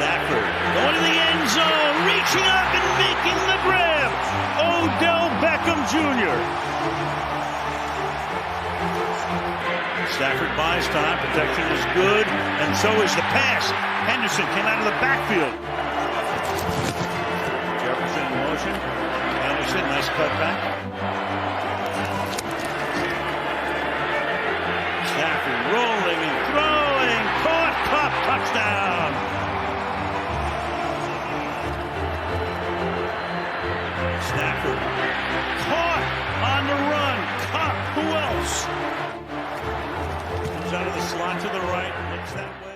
Stafford going to the end zone, reaching up and making the grab. Odell Beckham Jr. Stafford buys time. Protection is good, and so is the pass. Henderson came out of the backfield. Jefferson in motion. Henderson, nice cutback. Stafford rolling and throwing. Caught, touchdown. Stafford caught on the run. Cup, who else? Comes out of the slot to the right, looks that way.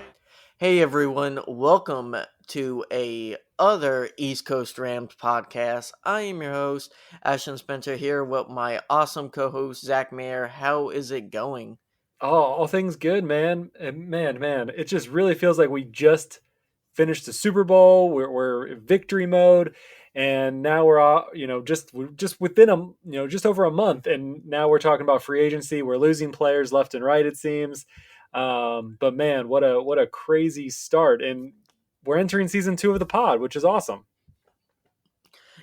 Hey everyone, welcome to a other East Coast Rams podcast. I am your host, Ashton Spencer, here with my awesome co-host, Zac Mayer. How is it going? Oh, all things good, man. And man, it just really feels like we just finished the Super Bowl. We're in victory mode, and now we're all, just within just over a month, and now we're talking about free agency. We're losing players left and right, it seems. But man, what a crazy start, and we're entering season 2 of the pod, which is awesome.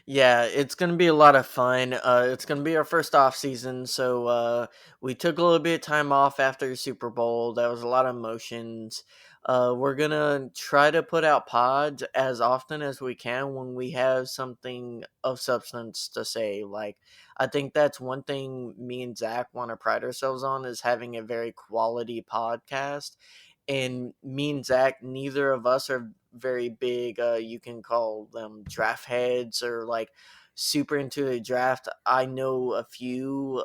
Yeah, it's going to be a lot of fun. It's going to be our first off season, so we took a little bit of time off after the Super Bowl. That was a lot of emotions. We're going to try to put out pods as often as we can when we have something of substance to say. Like, I think that's one thing me and Zac want to pride ourselves on, is having a very quality podcast. And me and Zac, neither of us are very big, you can call them draft heads or like super into the draft. I know a few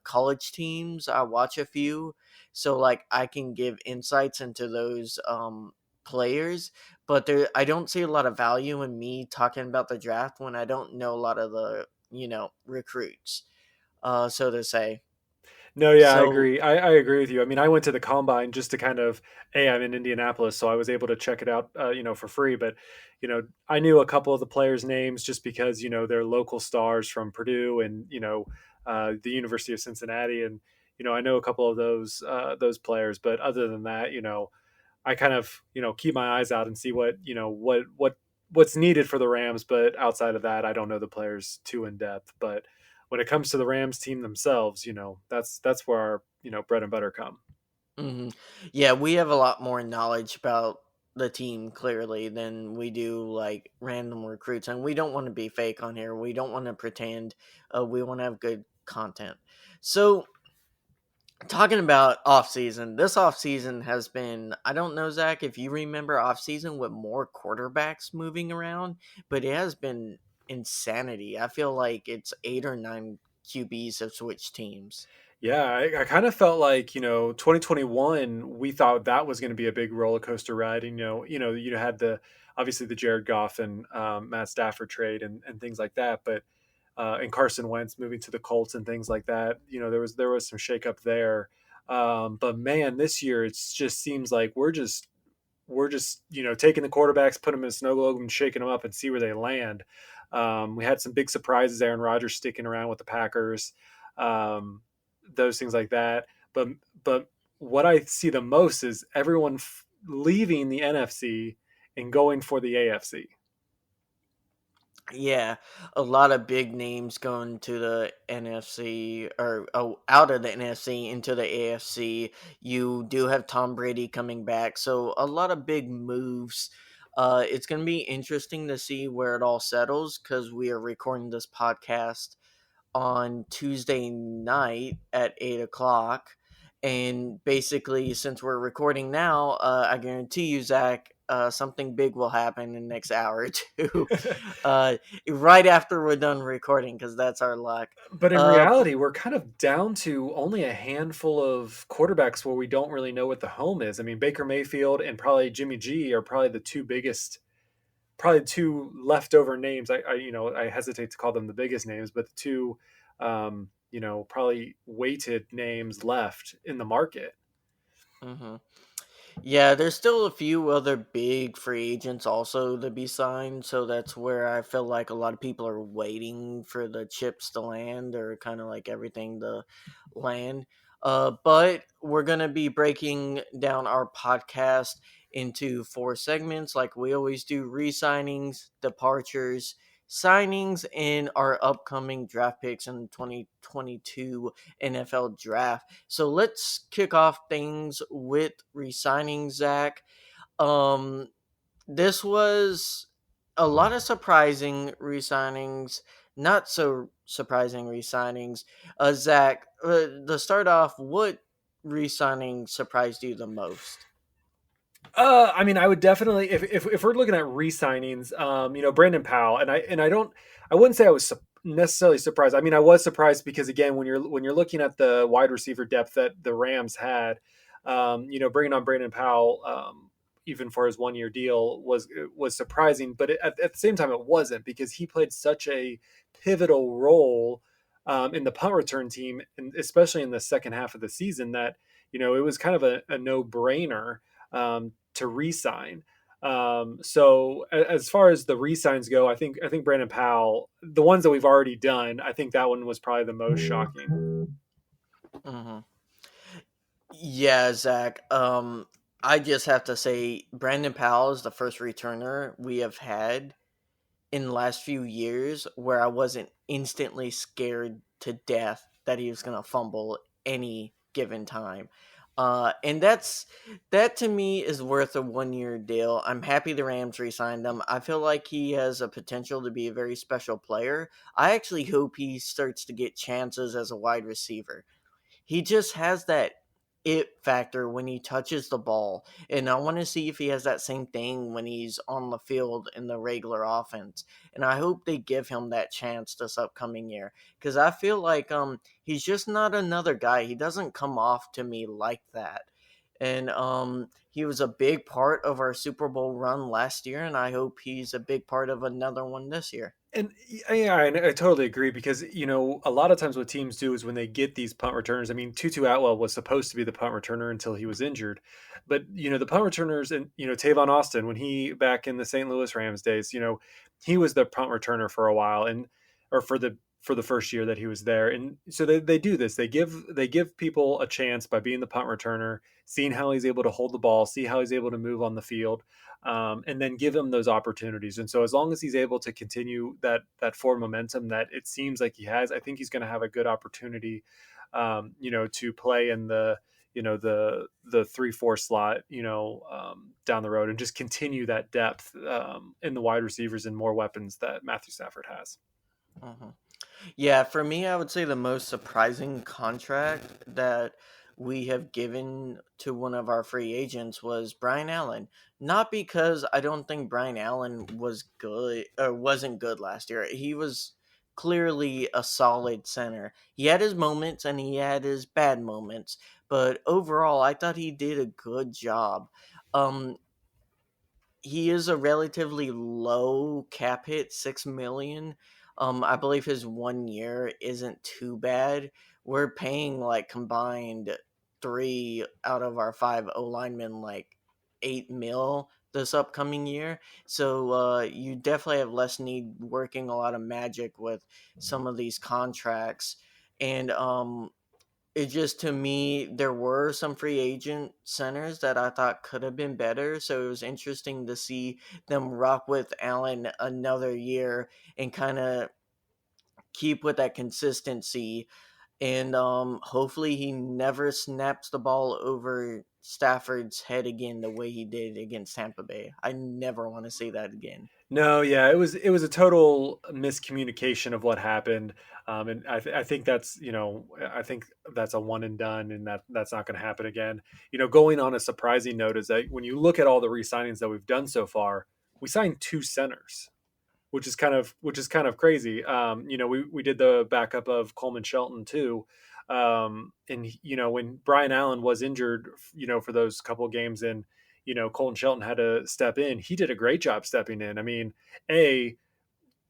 college teams. I watch a few. So like I can give insights into those players, but I don't see a lot of value in me talking about the draft when I don't know a lot of the, recruits, so to say. No, yeah, I So agree. I agree with you. I mean, I went to the combine just to kind of, I'm in Indianapolis, so I was able to check it out, for free. But, I knew a couple of the players' names just because, they're local stars from Purdue and, the University of Cincinnati. And, I know a couple of those players. But other than that, I kind of, keep my eyes out and see what's needed for the Rams. But outside of that, I don't know the players too in depth. But when it comes to the Rams team themselves, that's where our, bread and butter come. mm-hmm. Yeah, we have a lot more knowledge about the team clearly than we do like random recruits, and we don't want to be fake on here. We don't want to pretend. We want to have good content. So talking about off season, this off season has been, I don't know, Zac, if you remember off season with more quarterbacks moving around, but it has been insanity. I feel like it's 8 or 9 QBs have switched teams. Yeah, I kind of felt like, 2021, we thought that was going to be a big roller coaster ride. And, you had obviously the Jared Goff and Matt Stafford trade and things like that. But, and Carson Wentz moving to the Colts and things like that, there was some shakeup there. But man, this year, it just seems like we're just, taking the quarterbacks, putting them in a snow globe and shaking them up and see where they land. We had some big surprises, Aaron Rodgers sticking around with the Packers. Those things like that. But what I see the most is everyone leaving the NFC and going for the AFC. Yeah, a lot of big names going to the NFC or out of the NFC into the AFC. You do have Tom Brady coming back, so a lot of big moves. It's going to be interesting to see where it all settles because we are recording this podcast on Tuesday night at 8 o'clock. And basically, since we're recording now, I guarantee you, Zac, something big will happen in the next hour or two, right after we're done recording, because that's our luck. But in reality, we're kind of down to only a handful of quarterbacks where we don't really know what the home is. I mean, Baker Mayfield and probably Jimmy G are probably the two biggest, probably two leftover names. I hesitate to call them the biggest names, but the two, probably weighted names left in the market. Mm-hmm. Yeah, there's still a few other big free agents also to be signed, so that's where I feel like a lot of people are waiting for the chips to land or kind of like everything to land. But we're going to be breaking down our podcast into 4 segments like we always do: re-signings, departures, signings, and our upcoming draft picks in the 2022 NFL draft. So let's kick off things with re-signing, Zach. Um, this was a lot of surprising re-signings, not so surprising re-signings. Zach, to start off, what re-signing surprised you the most? I mean, I would definitely, if we're looking at re-signings, Brandon Powell, I wouldn't say I was necessarily surprised. I mean, I was surprised because again, when you're looking at the wide receiver depth that the Rams had, bringing on Brandon Powell, even for his 1 year deal was surprising, but at the same time, it wasn't because he played such a pivotal role in the punt return team, and especially in the second half of the season, that it was kind of a no brainer to re-sign. So as far as the re-signs go, I think Brandon Powell, the ones that we've already done, I think that one was probably the most shocking. Mm-hmm. Yeah, Zach. I just have to say, Brandon Powell is the first returner we have had in the last few years where I wasn't instantly scared to death that he was going to fumble any given time. And that to me is worth a 1 year deal. I'm happy the Rams re-signed him. I feel like he has a potential to be a very special player. I actually hope he starts to get chances as a wide receiver. He just has that it factor when he touches the ball. And I want to see if he has that same thing when he's on the field in the regular offense. And I hope they give him that chance this upcoming year. Because I feel like he's just not another guy. He doesn't come off to me like that. And he was a big part of our Super Bowl run last year, and I hope he's a big part of another one this year. And yeah, I totally agree because a lot of times what teams do is when they get these punt returners. I mean, Tutu Atwell was supposed to be the punt returner until he was injured, but the punt returners and Tavon Austin when he back in the St. Louis Rams days, he was the punt returner for a while and or for the first year that he was there. And so they do this. They give people a chance by being the punt returner, seeing how he's able to hold the ball, see how he's able to move on the field, and then give him those opportunities. And so as long as he's able to continue that forward momentum that it seems like he has, I think he's going to have a good opportunity, to play in the 3-4 slot, down the road and just continue that depth in the wide receivers and more weapons that Matthew Stafford has. Mm-hmm. Yeah, for me, I would say the most surprising contract that we have given to one of our free agents was Brian Allen. Not because I don't think Brian Allen was good or wasn't good last year. He was clearly a solid center. He had his moments and he had his bad moments, but overall, I thought he did a good job. Um, he is a relatively low cap hit, 6 million. I believe his 1 year isn't too bad. We're paying like combined 3 out of our 5 O linemen like 8 mil this upcoming year. So you definitely have less need working a lot of magic with some of these contracts. And it just, to me, there were some free agent centers that I thought could have been better. So it was interesting to see them rock with Allen another year and kind of keep with that consistency. And hopefully he never snaps the ball over Stafford's head again the way he did against Tampa Bay. I never want to see that again. No, yeah, it was a total miscommunication of what happened, and I think I think that's a one and done, and that's not going to happen again. Going on a surprising note is that when you look at all the re-signings that we've done so far, we signed 2 centers, which is kind of crazy. We did the backup of Coleman Shelton too, and when Brian Allen was injured, for those couple of games in, Colton Shelton had to step in. He did a great job stepping in. I mean,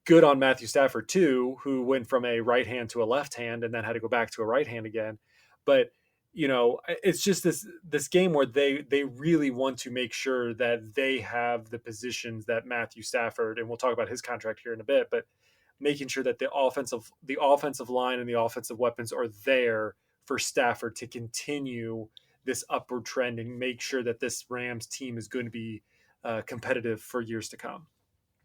good on Matthew Stafford too, who went from a right hand to a left hand and then had to go back to a right hand again. But it's just this game where they really want to make sure that they have the positions that Matthew Stafford, and we'll talk about his contract here in a bit, but making sure that the offensive line and the offensive weapons are there for Stafford to continue this upward trend and make sure that this Rams team is going to be competitive for years to come.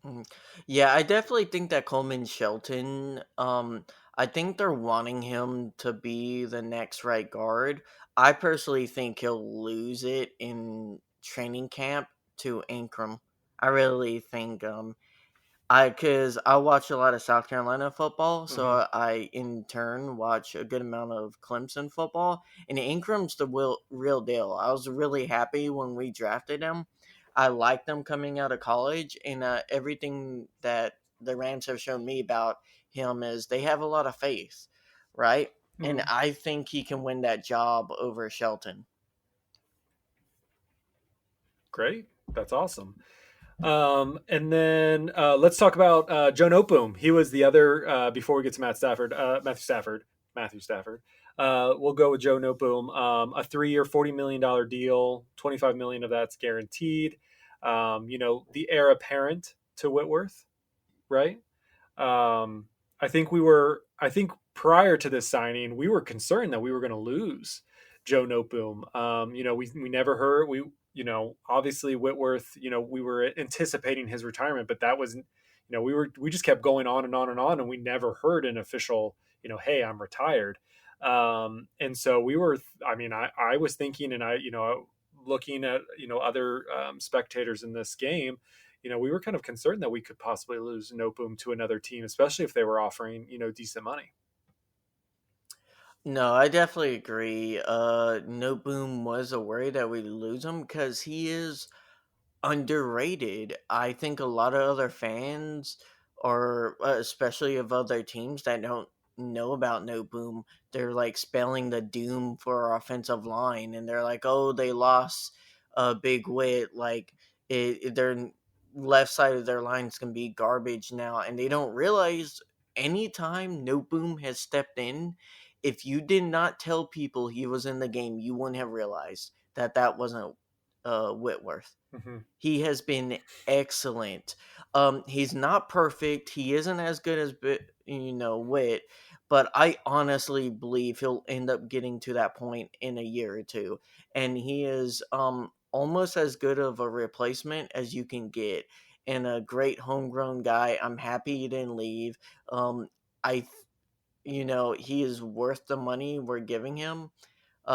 Mhm. Yeah, I definitely think that Coleman Shelton, I think they're wanting him to be the next right guard. I personally think he'll lose it in training camp to Ingram. I really think because I watch a lot of South Carolina football, Mm-hmm. so I in turn watch a good amount of Clemson football, and Ingram's the real deal. I was really happy when we drafted him. I liked them coming out of college, and everything that the Rams have shown me about him is they have a lot of faith, right? And Mm-hmm. I think he can win that job over Shelton. Great, that's awesome. And then let's talk about Joe Noteboom. He was the other before we get to Matthew Stafford. We'll go with Joe Noteboom. A 3-year, $40 million deal. 25 million of that's guaranteed. The heir apparent to Whitworth, right? Um, I think prior to this signing, we were concerned that we were going to lose Joe Noteboom. We never heard, obviously Whitworth, we were anticipating his retirement, but that was, we just kept going on and on and on, and we never heard an official, hey, I'm retired. And so I was thinking, and looking at, other spectators in this game, we were kind of concerned that we could possibly lose Noteboom to another team, especially if they were offering, decent money. No, I definitely agree. No Boom was a worry that we lose him because he is underrated. I think a lot of other fans, or especially of other teams that don't know about No Boom, they're like spelling the doom for our offensive line, and they're like, "Oh, they lost a big wit. Like their left side of their line is gonna be garbage now," and they don't realize anytime No Boom has stepped in, if you did not tell people he was in the game, you wouldn't have realized that that wasn't Whitworth. Mm-hmm. He has been excellent. He's not perfect. He isn't as good as Wit, but I honestly believe he'll end up getting to that point in a year or two, and he is almost as good of a replacement as you can get, and a great homegrown guy. I'm happy he didn't leave. I, he is worth the money we're giving him.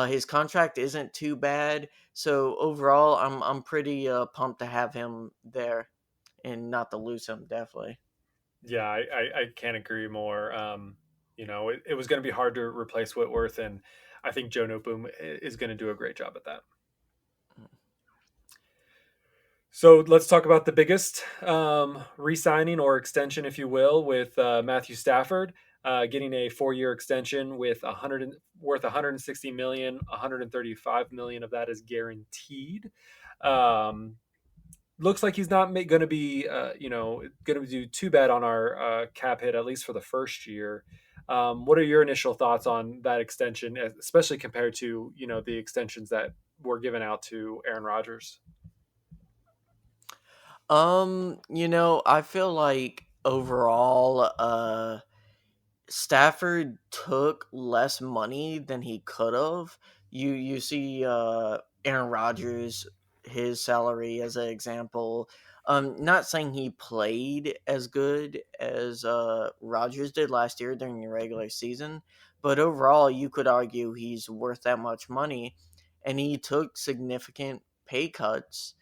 His contract isn't too bad, so overall, I'm pretty pumped to have him there and not to lose him. Definitely. Yeah, I can't agree more. It was going to be hard to replace Whitworth, and I think Joe Noteboom is going to do a great job at that. So let's talk about the biggest re-signing or extension, if you will, with Matthew Stafford getting a 4-year extension with worth 160 million. 135 million of that is guaranteed. Um, Looks like he's not going to be, going to do too bad on our cap hit, at least for the first year. What are your initial thoughts on that extension, especially compared to the extensions that were given out to Aaron Rodgers? I feel like overall, Stafford took less money than he could have. You see Aaron Rodgers, his salary as an example. Not saying he played as good as Rodgers did last year during the regular season, but overall you could argue he's worth that much money, and he took significant pay cuts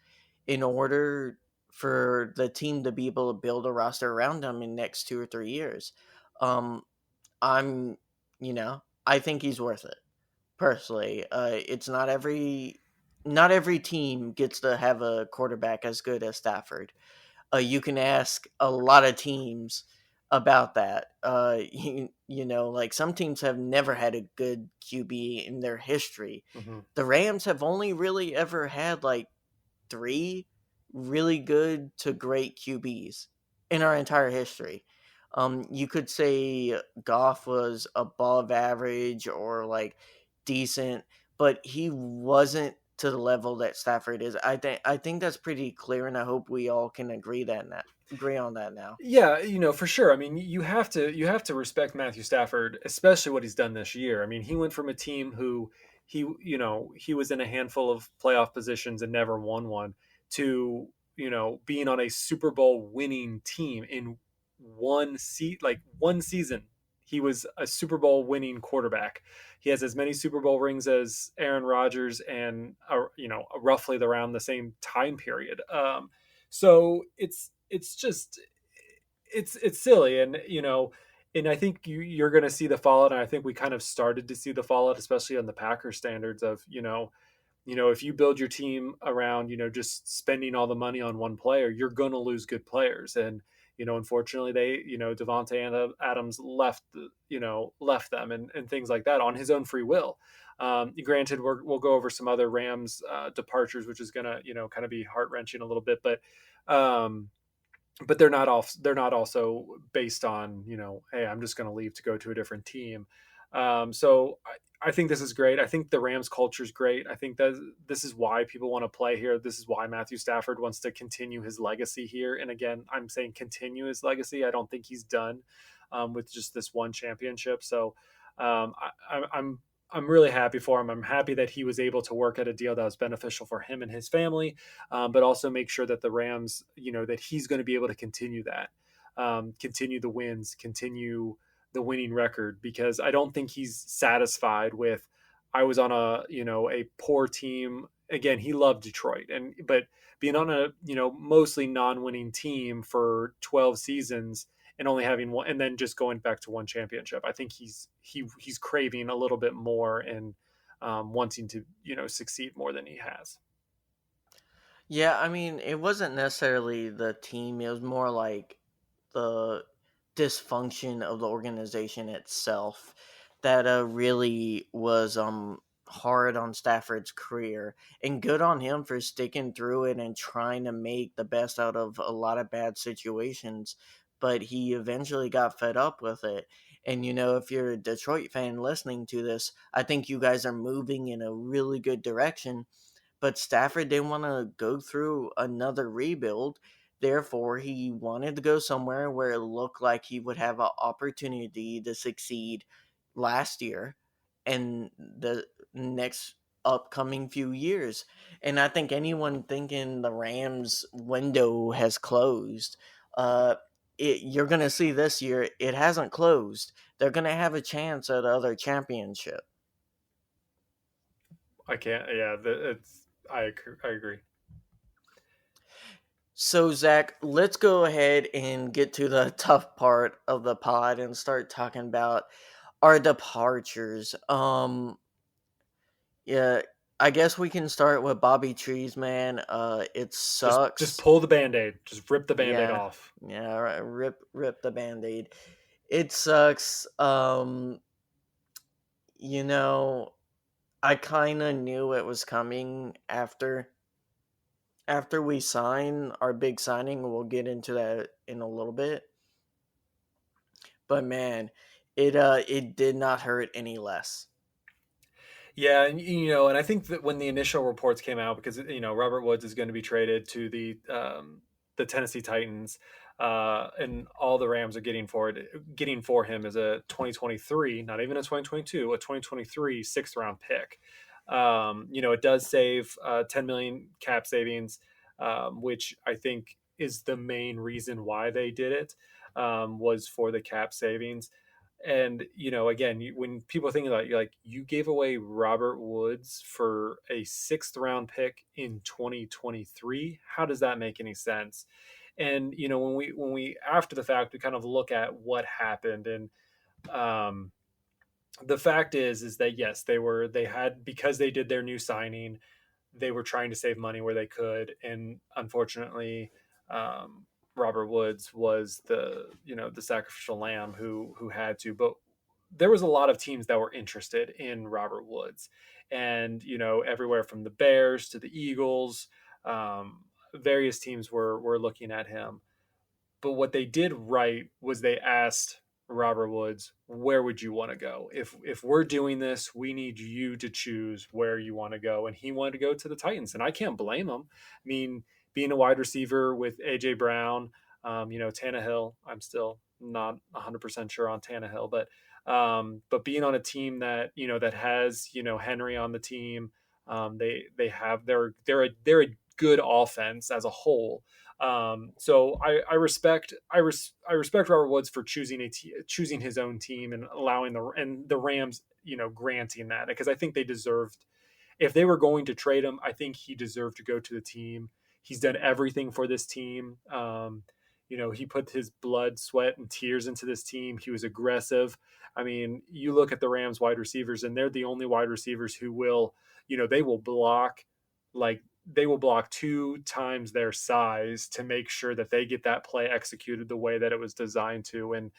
in order for the team to be able to build a roster around him in next 2 or 3 years. Um, I'm, I think he's worth it personally. It's not every team gets to have a quarterback as good as Stafford. You can ask a lot of teams about that. Like some teams have never had a good QB in their history. Mm-hmm. The Rams have only really ever had like three really good to great QBs in our entire history. You could say Goff was above average or like decent, but he wasn't to the level that Stafford is. I think that's pretty clear, and I hope we all can agree on that now. Yeah, for sure. I mean, you have to respect Matthew Stafford, especially what he's done this year. I mean, he went from a team who he was in a handful of playoff positions and never won one, to being on a Super Bowl winning team in one season. He was a Super Bowl winning quarterback. He has as many Super Bowl rings as Aaron Rodgers, and roughly around the same time period. So it's just it's silly, and I think you're going to see the fallout. And I think we kind of started to see the fallout, especially on the Packers standards of if you build your team around just spending all the money on one player, you're going to lose good players. And unfortunately, they Devontae Adams left them, and things like that on his own free will. Granted, we'll go over some other Rams departures, which is going to kind of be heart wrenching a little bit, um, but they're not also based on hey, I'm just going to leave to go to a different team. So I think this is great. I think the Rams culture is great. I think that this is why people want to play here. This is why Matthew Stafford wants to continue his legacy here. And again, I'm saying continue his legacy. I don't think he's done with just this one championship. So I'm really happy for him. I'm happy that he was able to work at a deal that was beneficial for him and his family, but also make sure that the Rams, that he's going to be able to continue that, continue the wins, continue the winning record, because I don't think he's satisfied with, I was on a poor team. Again, he loved Detroit, but being on a, mostly non-winning team for 12 seasons and only having one, and then just going back to one championship. I think he's craving a little bit more, and wanting to succeed more than he has. Yeah, I mean, it wasn't necessarily the team. It was more like the dysfunction of the organization itself that really was hard on Stafford's career. And good on him for sticking through it and trying to make the best out of a lot of bad situations. But he eventually got fed up with it. And if you're a Detroit fan listening to this, I think you guys are moving in a really good direction, but Stafford didn't want to go through another rebuild. Therefore, he wanted to go somewhere where it looked like he would have an opportunity to succeed last year and the next upcoming few years. And I think anyone thinking the Rams window has closed, you're going to see this year it hasn't closed. They're going to have a chance at other championship. I can't. Yeah, I agree. So, Zach, let's go ahead and get to the tough part of the pod and start talking about our departures. Yeah, I guess we can start with Bobby Trees, man. It Just sucks. pull the band-aid. Just rip the band-aid Yeah, off. yeah, right, rip the band-aid. It sucks. You know, I kind of knew it was coming after we sign our big signing. We'll get into that in a little bit. But man, it did not hurt any less. Yeah, and I think that when the initial reports came out, because Robert Woods is going to be traded to the Tennessee Titans, and all the Rams are getting for him is a 2023, not even a 2022, a 2023 sixth round pick. It does save 10 million cap savings, which I think is the main reason why they did it, was for the cap savings. And again, when people think about it, you're like, you gave away Robert Woods for a sixth round pick in 2023. How does that make any sense? And when we after the fact, we kind of look at what happened. And the fact is that yes, they had, because they did their new signing, they were trying to save money where they could, and unfortunately, Robert Woods was the sacrificial lamb who had to. But there was a lot of teams that were interested in Robert Woods, and everywhere from the Bears to the Eagles, various teams were looking at him. But what they did right was they asked Robert Woods, where would you want to go? If we're doing this, we need you to choose where you want to go. And he wanted to go to the Titans, and I can't blame him. I mean, being a wide receiver with AJ Brown, Tannehill, I'm still not 100% sure on Tannehill, but But being on a team that that has Henry on the team, they have they're a good offense as a whole. So I respect Robert Woods for choosing his own team and allowing the Rams granting that, because I think they deserved, if they were going to trade him, I think he deserved to go to the team. He's done everything for this team. He put his blood, sweat, and tears into this team. He was aggressive. I mean, you look at the Rams wide receivers, and they're the only wide receivers who will, they will block, like they will block 2 times their size to make sure that they get that play executed the way that it was designed to. And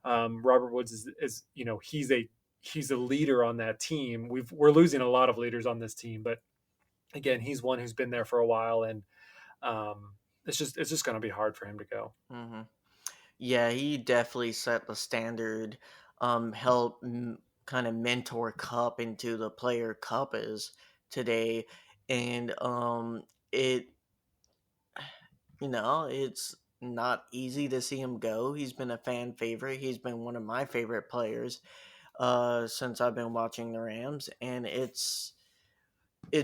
Robert Woods is he's a leader on that team. We're losing a lot of leaders on this team, but again, he's one who's been there for a while, and it's just going to be hard for him to go. Mm-hmm. Yeah, he definitely set the standard. Helped kind of mentor Cup into the player Cup is today, and it it's not easy to see him go. He's been a fan favorite. He's been one of my favorite players since I've been watching the Rams, and it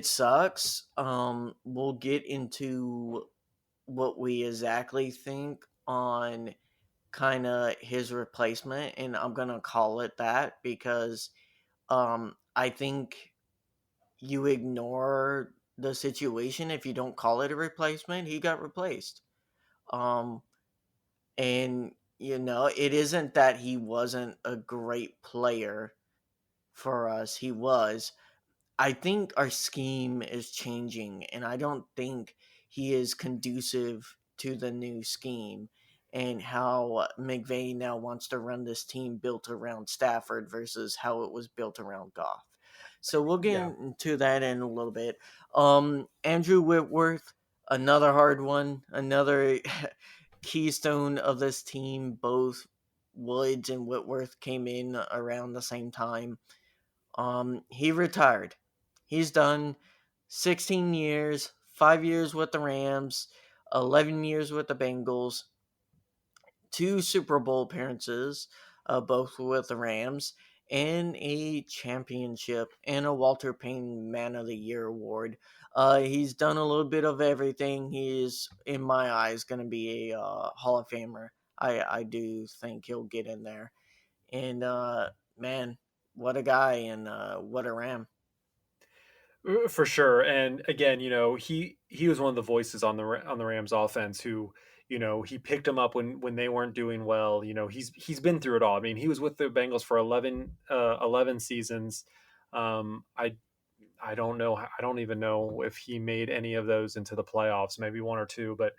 sucks. We'll get into what we exactly think on kind of his replacement, and I'm gonna call it that because I think you ignore the situation if you don't call it a replacement. He got replaced. Um, and it isn't that he wasn't a great player for us. He was. I think our scheme is changing, and I don't think he is conducive to the new scheme and how McVay now wants to run this team built around Stafford versus how it was built around Goff. So we'll get Yeah. into that in a little bit. Andrew Whitworth, another hard one, another keystone of this team. Both Woods and Whitworth came in around the same time. He retired. He's done 16 years, 5 years with the Rams, 11 years with the Bengals, 2 Super Bowl appearances, both with the Rams, and a championship and a Walter Payton Man of the Year award. He's done a little bit of everything. He is, in my eyes, going to be a Hall of Famer. I do think he'll get in there. And man, what a guy and what a Ram. For sure. And again, he was one of the voices on the Rams offense who, he picked him up when they weren't doing well. He's been through it all. I mean, he was with the Bengals for 11 seasons. I don't know. I don't even know if he made any of those into the playoffs, maybe one or two, but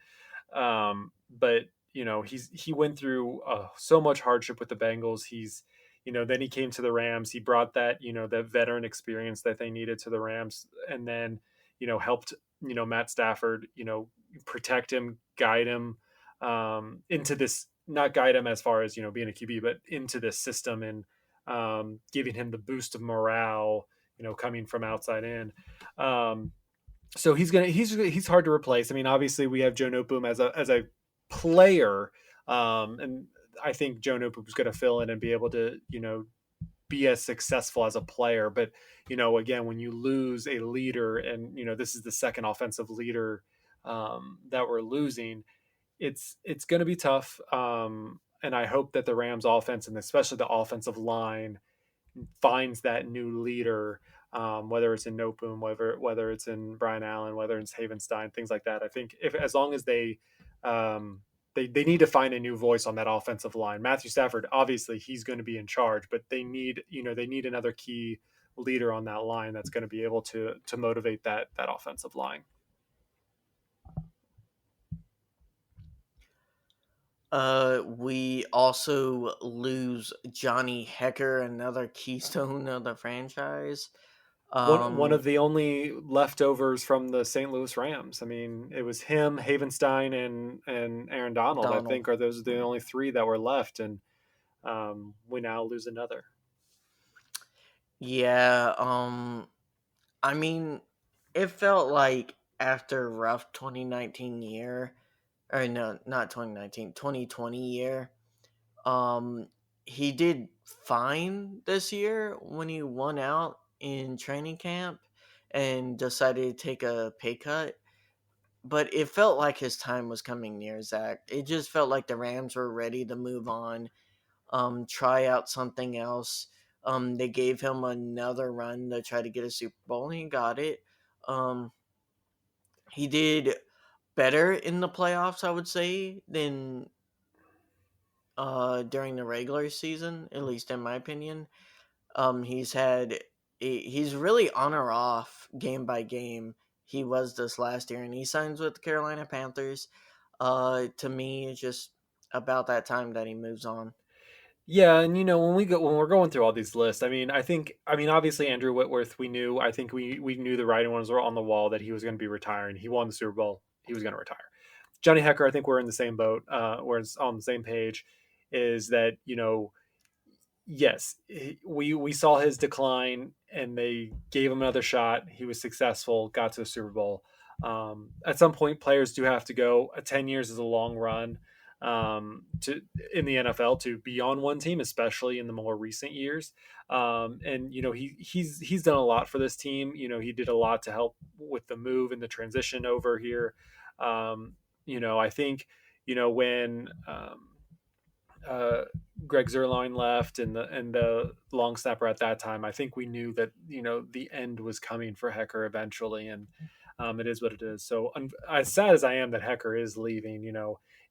he went through so much hardship with the Bengals. Then he came to the Rams. He brought that veteran experience that they needed to the Rams, and then helped Matt Stafford protect him, guide him into this, not guide him as far as being a QB, but into this system, and giving him the boost of morale coming from outside in. So he's hard to replace. I mean, obviously we have Joe Noteboom as a player, and I think Joe Noteboom is going to fill in and be able to be as successful as a player. But again, when you lose a leader, and this is the second offensive leader that we're losing, it's going to be tough. And I hope that the Rams offense, and especially the offensive line, finds that new leader, whether it's in Noteboom, whether it's in Brian Allen, whether it's Havenstein, things like that. I think if as long as they need to find a new voice on that offensive line. Matthew Stafford, obviously, he's going to be in charge, but they need another key leader on that line that's going to be able to motivate that offensive line. We also lose Johnny Hecker, another keystone of the franchise. One of the only leftovers from the St. Louis Rams. I mean, it was him, Havenstein, and Aaron Donald. I think those are the only 3 that were left, and we now lose another. Yeah. I mean, it felt like after a rough 2019 year, or no, not 2019, 2020 year. he did fine this year when he won out in training camp and decided to take a pay cut. But it felt like his time was coming near, Zach. It just felt like the Rams were ready to move on, try out something else. They gave him another run to try to get a Super Bowl, and he got it. Um, he did better in the playoffs, I would say, than during the regular season, at least in my opinion. He's had he's really on or off game by game. He was this last year, and he signs with the Carolina Panthers. To me, it's just about that time that he moves on. Yeah, and when we're going through all these lists, I mean obviously Andrew Whitworth we knew. I think we knew the writing ones were on the wall that he was going to be retiring. He won the Super Bowl. He was going to retire. Johnny Hecker, I think we're in the same boat. We're on the same page. Is that yes, we saw his decline, and they gave him another shot. He was successful, got to the Super Bowl. At some point, players do have to go. 10 years is a long run to in the NFL to be on one team, especially in the more recent years. And he's done a lot for this team. He did a lot to help with the move and the transition over here. I think when uh, Greg Zerline left and the long snapper at that time, I think we knew that the end was coming for Hecker eventually, and it is what it is. So as sad as I am that Hecker is leaving,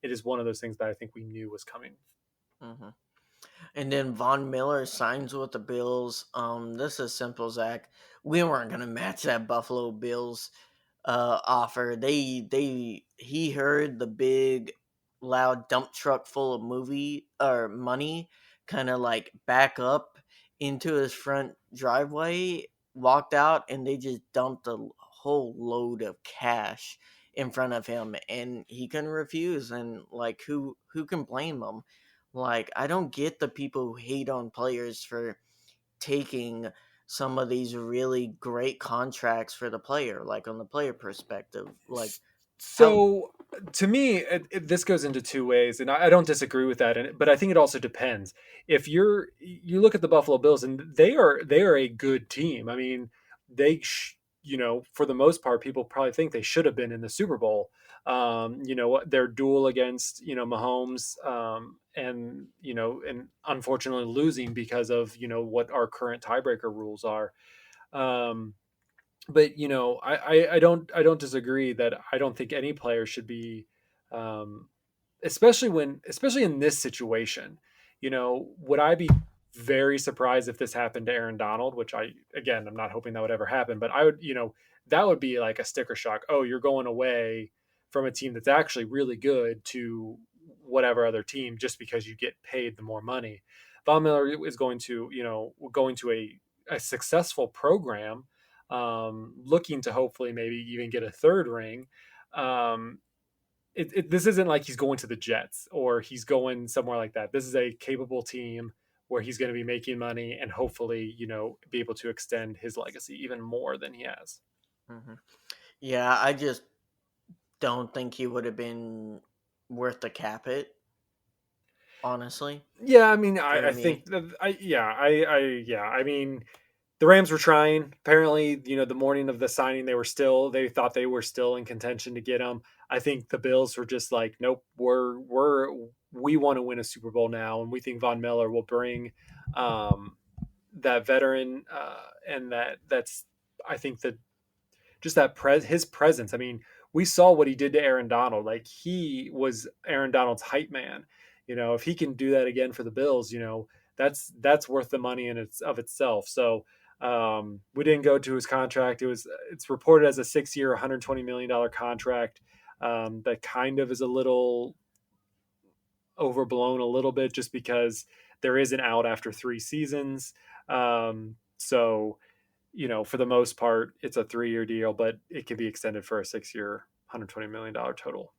it is one of those things that I think we knew was coming. Hmm. And then Von Miller signs with the Bills. This is simple, Zach. We weren't gonna match that Buffalo Bills offer. He heard the big loud dump truck full of movie or money kind of like back up into his front driveway, walked out, and they just dumped a whole load of cash in front of him, and he couldn't refuse. And like, who can blame him? Like, I don't get the people who hate on players for taking some of these really great contracts for the player, like on the player perspective. Like, how. So to me, this goes into two ways, and I don't disagree with that. But I think it also depends. If you look at the Buffalo Bills, and they are a good team. I mean, for the most part, people probably think they should have been in the Super Bowl. Their duel against Mahomes, and unfortunately losing because of what our current tiebreaker rules are. Um, but I don't disagree that I don't think any player should be, um, especially in this situation. Would I be very surprised if this happened to Aaron Donald? Which I'm not hoping that would ever happen, but I would, that would be like a sticker shock. Oh, you're going away from a team that's actually really good to whatever other team just because you get paid the more money. Von Miller is going to a successful program, looking to hopefully maybe even get a third ring. Um, this isn't like he's going to the Jets or he's going somewhere like that. This is a capable team where he's going to be making money and hopefully, be able to extend his legacy even more than he has. Mhm. Yeah, I just don't think he would have been worth the cap it, honestly, Yeah, I mean, for I think me. that yeah, I mean, the Rams were trying. Apparently, the morning of the signing, they thought they were still in contention to get him. I think the Bills were just like, nope, we want to win a Super Bowl now, and we think Von Miller will bring that veteran, and that's I think that just his presence. I mean, we saw what he did to Aaron Donald. Like, he was Aaron Donald's hype man. If he can do that again for the Bills, that's worth the money in itself. So we didn't go to his contract. It's reported as a 6-year, $120 million contract. That kind of is a little overblown a little bit just because there is an out after 3 seasons. So for the most part, it's a 3-year deal, but it can be extended for a 6-year, $120 million total.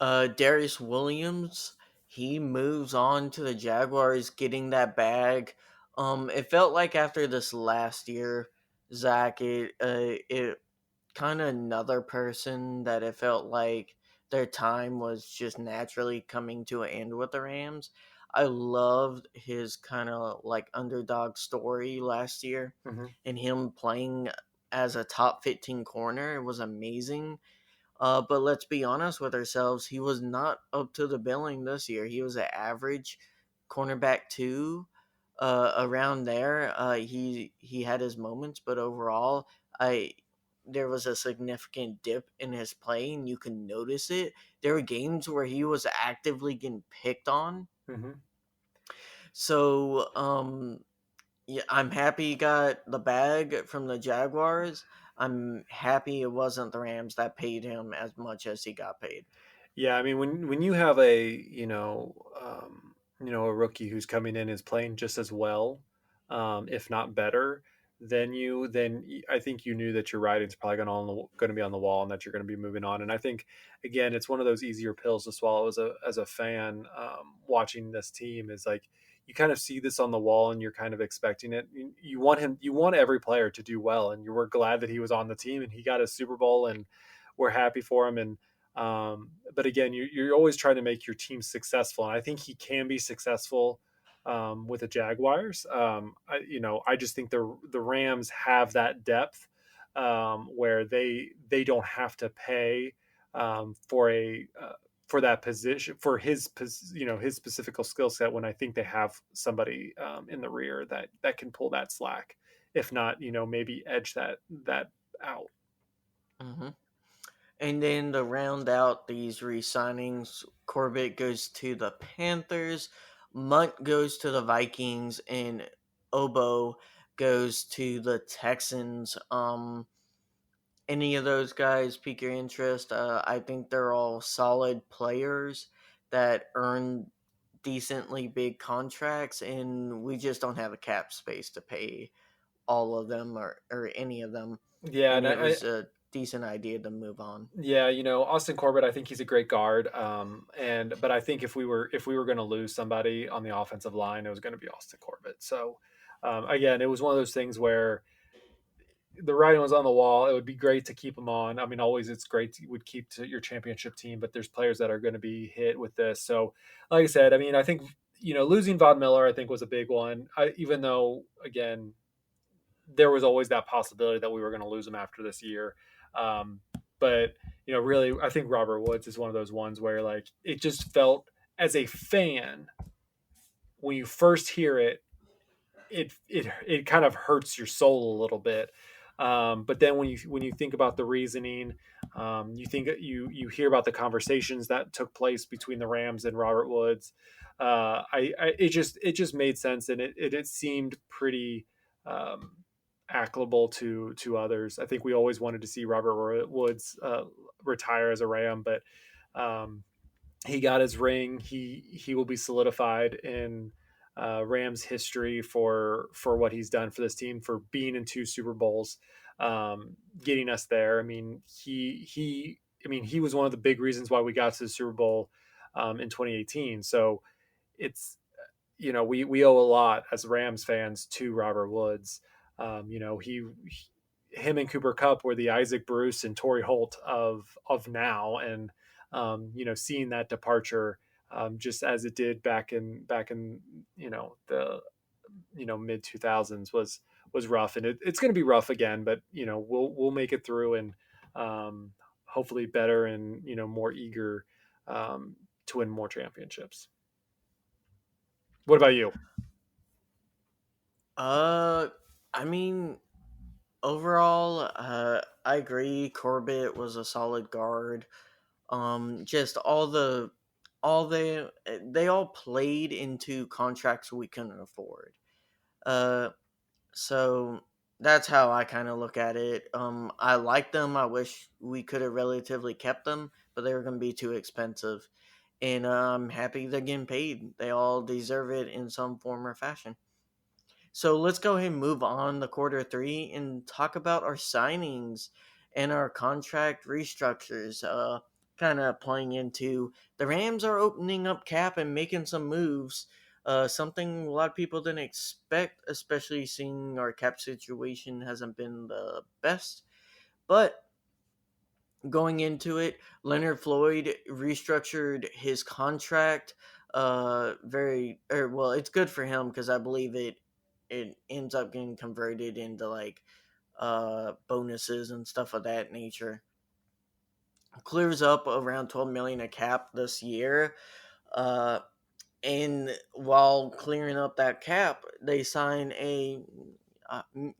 Darius Williams, he moves on to the Jaguars, getting that bag. It felt like after this last year, Zach, it kind of another person that it felt like their time was just naturally coming to an end with the Rams. I loved his kind of like underdog story last year, Hmm. and him playing as a top 15 corner. It was amazing. But let's be honest with ourselves. He was not up to the billing this year. He was an average cornerback two, around there. He had his moments, but overall, I there was a significant dip in his play, and you can notice it. There were games where he was actively getting picked on. Hmm. So, yeah, I'm happy he got the bag from the Jaguars. I'm happy it wasn't the Rams that paid him as much as he got paid. Yeah, I mean, when you have a a rookie who's coming in is playing just as well, if not better, than you, I think you knew that your writing's probably going to be on the wall and that you're going to be moving on. And I think again, it's one of those easier pills to swallow as a fan, watching this team is like you kind of see this on the wall and you're kind of expecting it. You want every player to do well, and you were glad that he was on the team and he got a Super Bowl, and we're happy for him. And but again, you're always trying to make your team successful, and I think he can be successful with the Jaguars. I just think the Rams have that depth where they don't have to pay for that position for his specific skill set. When I think they have somebody in the rear that can pull that slack, if not, maybe edge that out. Hmm. And then to round out these re-signings, Corbett goes to the Panthers, Munt goes to the Vikings, and Obo goes to the Texans. Any of those guys pique your interest? I think they're all solid players that earn decently big contracts, and we just don't have a cap space to pay all of them or any of them. Yeah, And and it was a decent idea to move on. yeah, Austin Corbett, I think he's a great guard. But I think if we were going to lose somebody on the offensive line, it was going to be Austin Corbett. So, again, it was one of those things where the writing was on the wall. It would be great to keep him on. I mean, always it's great to would keep to your championship team, but there's players that are going to be hit with this. So, like I said, I mean, I think losing Von Miller, I think was a big one. Even though again there was always that possibility that we were going to lose him after this year. Um, but really, I think Robert Woods is one of those ones where like it just felt as a fan when you first hear it, it kind of hurts your soul a little bit. But then when you think about the reasoning, you think you hear about the conversations that took place between the Rams and Robert Woods. It just made sense, and it seemed pretty applicable to others. I think we always wanted to see Robert Woods retire as a Ram, but he got his ring. He will be solidified in Rams history for what he's done for this team, for being in two Super Bowls, getting us there. I mean, he was one of the big reasons why we got to the Super Bowl in 2018. So it's we owe a lot as Rams fans to Robert Woods. Him and Cooper Kupp were the Isaac Bruce and Torrey Holt of now, and seeing that departure, just as it did back in the mid 2000s was rough, and it's going to be rough again, but we'll make it through, and hopefully better and more eager to win more championships. What about you? Uh, I mean, overall, I agree. Corbett was a solid guard. Just they all played into contracts we couldn't afford. Uh, so that's how I kind of look at it. I like them. I wish we could have relatively kept them, but they were going to be too expensive. And I'm happy they're getting paid. They all deserve it in some form or fashion. So let's go ahead and move on to quarter three and talk about our signings and our contract restructures. Kind of playing into the Rams are opening up cap and making some moves. Something a lot of people didn't expect, especially seeing our cap situation hasn't been the best. But going into it, Leonard Floyd restructured his contract. Well, it's good for him because I believe it ends up getting converted into like bonuses and stuff of that nature. Clears up around 12 million a cap this year. Uh, and while clearing up that cap, they sign a.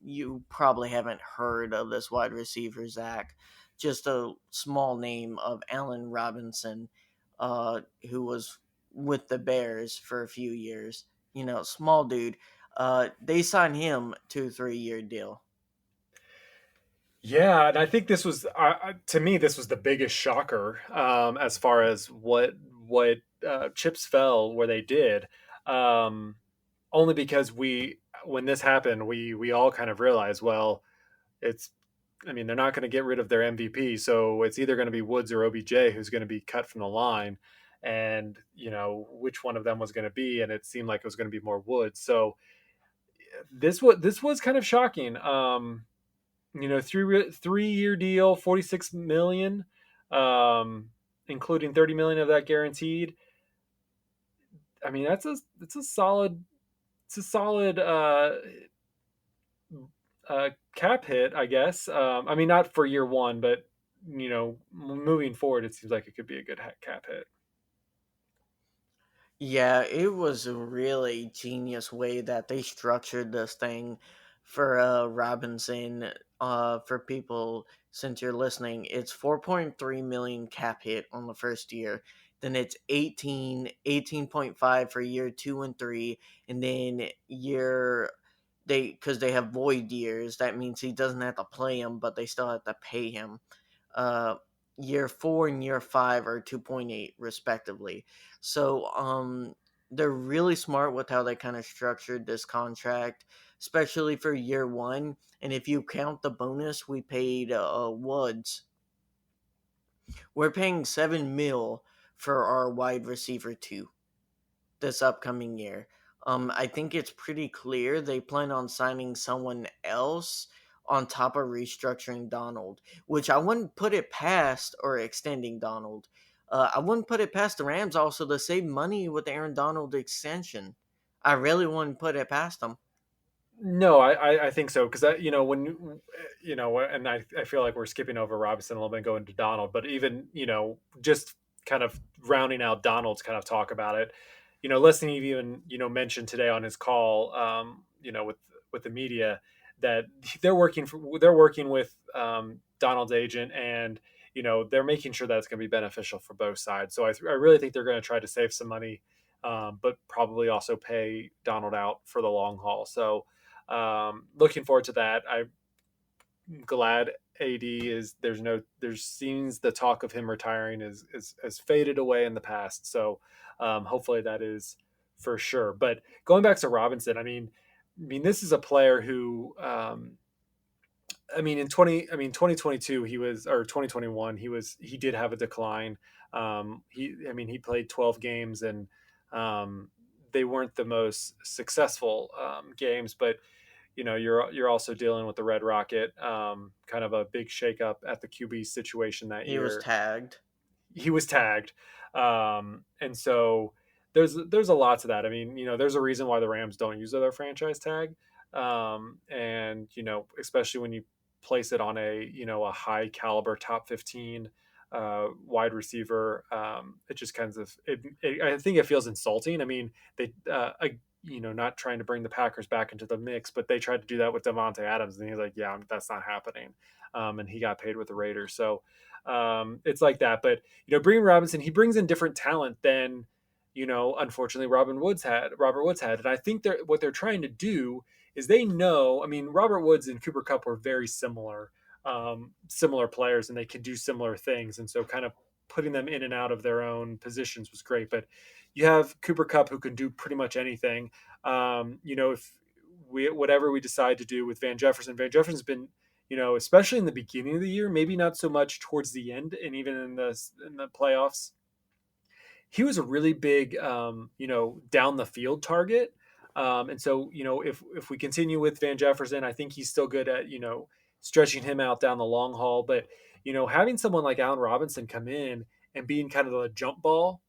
You probably haven't heard of this wide receiver, Zach. Just a small name of Allen Robinson, who was with the Bears for a few years. Small dude. They signed him to a 3-year deal. Yeah, and I think this was to me this was the biggest shocker as far as what chips fell where they did. Um, Only because when this happened, we all kind of realized, well, it's I mean they're not going to get rid of their MVP, so it's either going to be Woods or OBJ who's going to be cut from the line, and which one of them was going to be, and it seemed like it was going to be more Woods. So this was kind of shocking. 3 year deal, 46 million, including 30 million of that guaranteed. I mean, it's a solid cap hit, I guess. I mean, not for year one, but moving forward, it seems like it could be a good cap hit. Yeah, it was a really genius way that they structured this thing for Robinson. For people, since you're listening, it's 4.3 million cap hit on the first year. Then it's 18.5 for year 2 and 3, and then because they have void years, that means he doesn't have to play him, but they still have to pay him. Uh, Year 4 and year 5 are 2.8 respectively. So they're really smart with how they kind of structured this contract, especially for year 1. And if you count the bonus we paid Woods, we're paying 7 mil for our wide receiver 2 this upcoming year. I think it's pretty clear they plan on signing someone else on top of restructuring Donald, which I wouldn't put it past, or extending Donald. I wouldn't put it past the Rams also to save money with the Aaron Donald extension. I really wouldn't put it past them. No, I think so because when and I feel like we're skipping over Robinson a little bit and going to Donald, but even just kind of rounding out Donald's kind of talk about it, listening even mentioned today on his call, with the media that they're working with Donald's agent, and they're making sure that it's going to be beneficial for both sides. So I really think they're going to try to save some money, but probably also pay Donald out for the long haul. So looking forward to that. I'm glad AD is there's seems the talk of him retiring is faded away in the past. So hopefully that is for sure. But going back to Robinson, I mean this is a player who in 2022 he was, or 2021 he did have a decline. He played 12 games, and they weren't the most successful games, but you're also dealing with the Red Rocket, kind of a big shakeup at the QB situation that He was year. tagged. He was tagged, and so there's a lot to that. There's a reason why the Rams don't use their franchise tag, and especially when you place it on a high caliber top 15 wide receiver, it just kind of I think it feels insulting. They not trying to bring the Packers back into the mix, but they tried to do that with Devontae Adams, and he's like, yeah, that's not happening. And he got paid with the Raiders. So it's like that. But, bringing Robinson, he brings in different talent than, unfortunately Robert Woods had. And I think what they're trying to do is they know, Robert Woods and Cooper Kupp were very similar players, and they could do similar things. And so kind of putting them in and out of their own positions was great. But you have Cooper Kupp who can do pretty much anything. If whatever we decide to do with Van Jefferson's been, especially in the beginning of the year, maybe not so much towards the end, and even in the playoffs, he was a really big, down the field target. And so, if we continue with Van Jefferson, I think he's still good at, stretching him out down the long haul. But having someone like Allen Robinson come in and being kind of a jump ball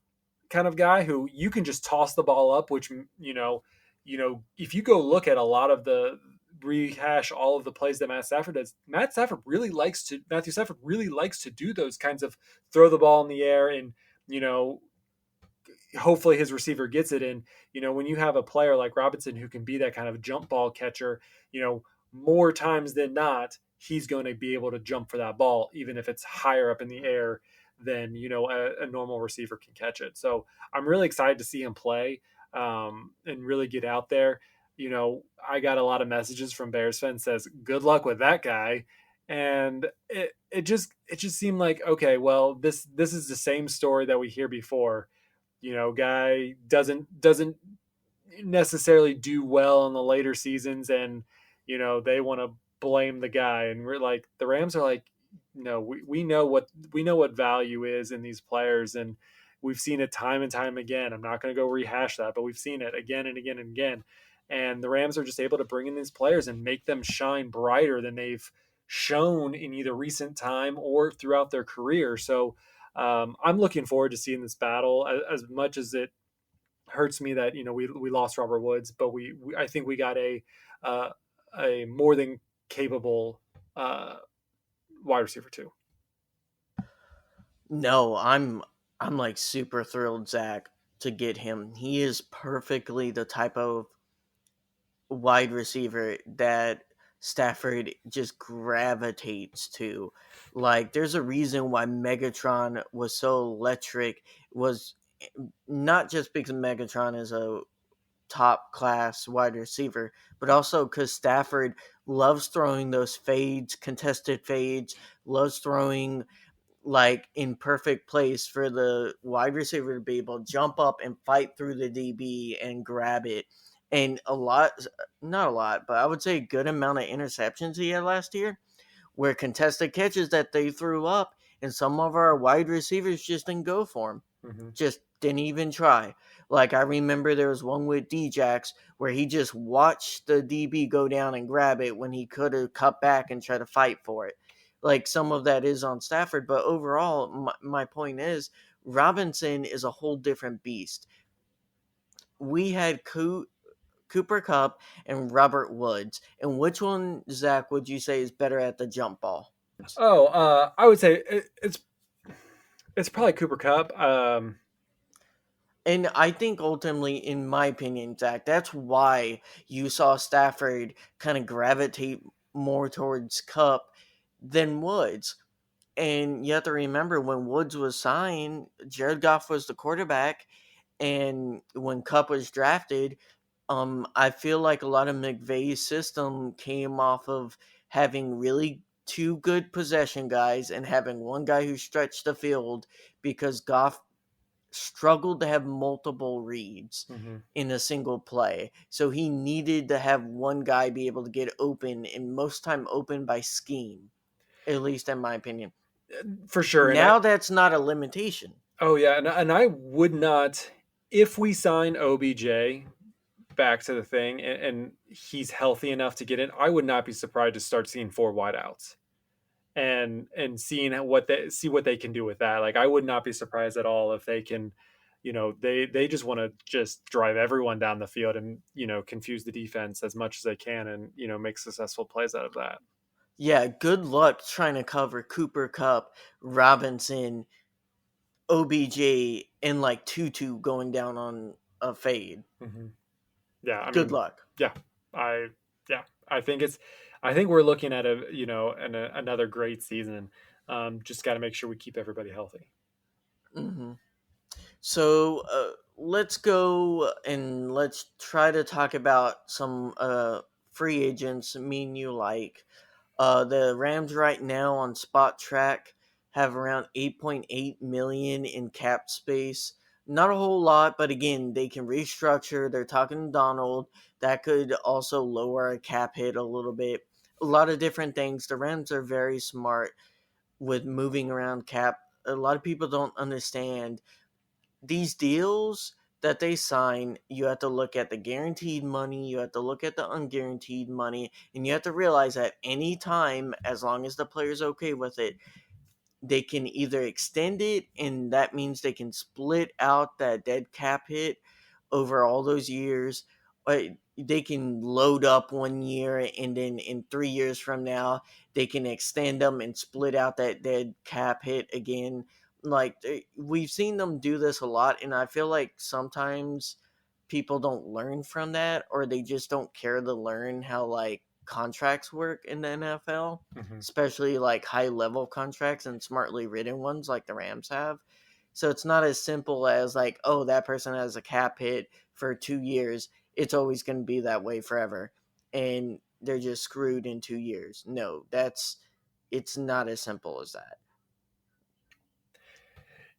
kind of guy who you can just toss the ball up, which if you go look at a lot of the rehash all of the plays that Matthew Stafford really likes to do those kinds of throw the ball in the air and you know hopefully his receiver gets it. And when you have a player like Robinson who can be that kind of jump ball catcher, more times than not he's going to be able to jump for that ball even if it's higher up in the air than a normal receiver can catch it. So I'm really excited to see him play and really get out there. I got a lot of messages from Bears fans says good luck with that guy, and it just seemed like, okay, well, this is the same story that we hear before. Guy doesn't necessarily do well in the later seasons, and they want to blame the guy. And we're like, the Rams are like, no, we know what value is in these players, and we've seen it time and time again. I'm not going to go rehash that, but we've seen it again and again and again. And the Rams are just able to bring in these players and make them shine brighter than they've shown in either recent time or throughout their career. So I'm looking forward to seeing this battle. As much as it hurts me that we lost Robert Woods, but I think we got a more than capable wide receiver too. No, I'm like super thrilled, Zach, to get him. He is perfectly the type of wide receiver that Stafford just gravitates to. Like, there's a reason why Megatron was so electric. Was not just because Megatron is a top class wide receiver, but also because Stafford loves throwing those fades, contested fades, loves throwing like in perfect place for the wide receiver to be able to jump up and fight through the DB and grab it. And not a lot, but I would say a good amount of interceptions he had last year were contested catches that they threw up, and some of our wide receivers just didn't go for him. Mm-hmm. Just didn't even try. Like, I remember there was one with Djax where he just watched the DB go down and grab it when he could have cut back and try to fight for it. Like, some of that is on Stafford, but overall, my point is, Robinson is a whole different beast. We had Cooper Kupp and Robert Woods. And which one, Zach, would you say is better at the jump ball? Oh, I would say it's probably Cooper Kupp. And I think ultimately, in my opinion, Zach, that's why you saw Stafford kind of gravitate more towards Kupp than Woods. And you have to remember when Woods was signed, Jared Goff was the quarterback. And when Kupp was drafted, I feel like a lot of McVay's system came off of having really two good possession guys and having one guy who stretched the field because Goff struggled to have multiple reads in a single play. So he needed to have one guy be able to get open, and most time open by scheme, at least in my opinion. For sure. Now that's not a limitation. Oh, yeah. And I would not, if we sign OBJ back to the thing and he's healthy enough to get in, I would not be surprised to start seeing 4 wideouts and seeing what they can do with that. Like, I would not be surprised at all if they can, they just want to just drive everyone down the field and, confuse the defense as much as they can and, make successful plays out of that. Yeah, good luck trying to cover Cooper Kupp, Robinson, OBJ, and like Tutu going down on a fade. Mm-hmm. Yeah, good luck. Yeah, I think we're looking at another great season. Just got to make sure we keep everybody healthy. Mm-hmm. So let's go and let's try to talk about some free agents. Me and you like. The Rams right now on Spot Track have around 8.8 million in cap space. Not a whole lot, but again, they can restructure. They're talking to Donald. That could also lower a cap hit a little bit. A lot of different things. The Rams are very smart with moving around cap. A lot of people don't understand these deals that they sign. You have to look at the guaranteed money, you have to look at the unguaranteed money, and you have to realize that any time, as long as the player's okay with it, they can either extend it, and that means they can split out that dead cap hit over all those years, or they can load up 1 year and then in 3 years from now they can extend them and split out that dead cap hit again. Like we've seen them do this a lot, and I feel like sometimes people don't learn from that, or they just don't care to learn how like contracts work in the NFL, Mhm. especially like high level contracts and smartly written ones like the Rams have. So it's not as simple as like, oh, that person has a cap hit for 2 years. It's always going to be that way forever. And they're just screwed in 2 years. No, it's not as simple as that.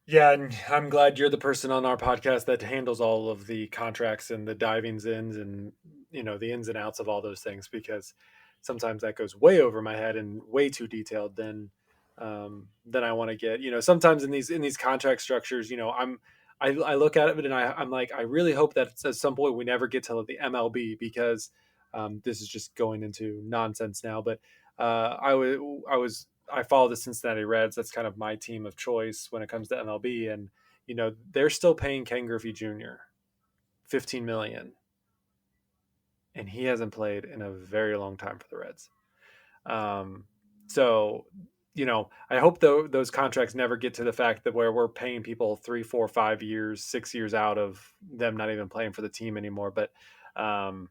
Yeah, and I'm glad you're the person on our podcast that handles all of the contracts and the divings ins and the ins and outs of all those things, because sometimes that goes way over my head and way too detailed than I want to get. Sometimes in these contract structures, I look at it and I'm like, I really hope that at some point we never get to the MLB, because this is just going into nonsense now. But I follow the Cincinnati Reds. That's kind of my team of choice when it comes to MLB, and they're still paying Ken Griffey Jr. 15 million, and he hasn't played in a very long time for the Reds. Um, so I hope those contracts never get to the fact that where we're paying people 3, 4, 5 years, 6 years out of them not even playing for the team anymore. Um,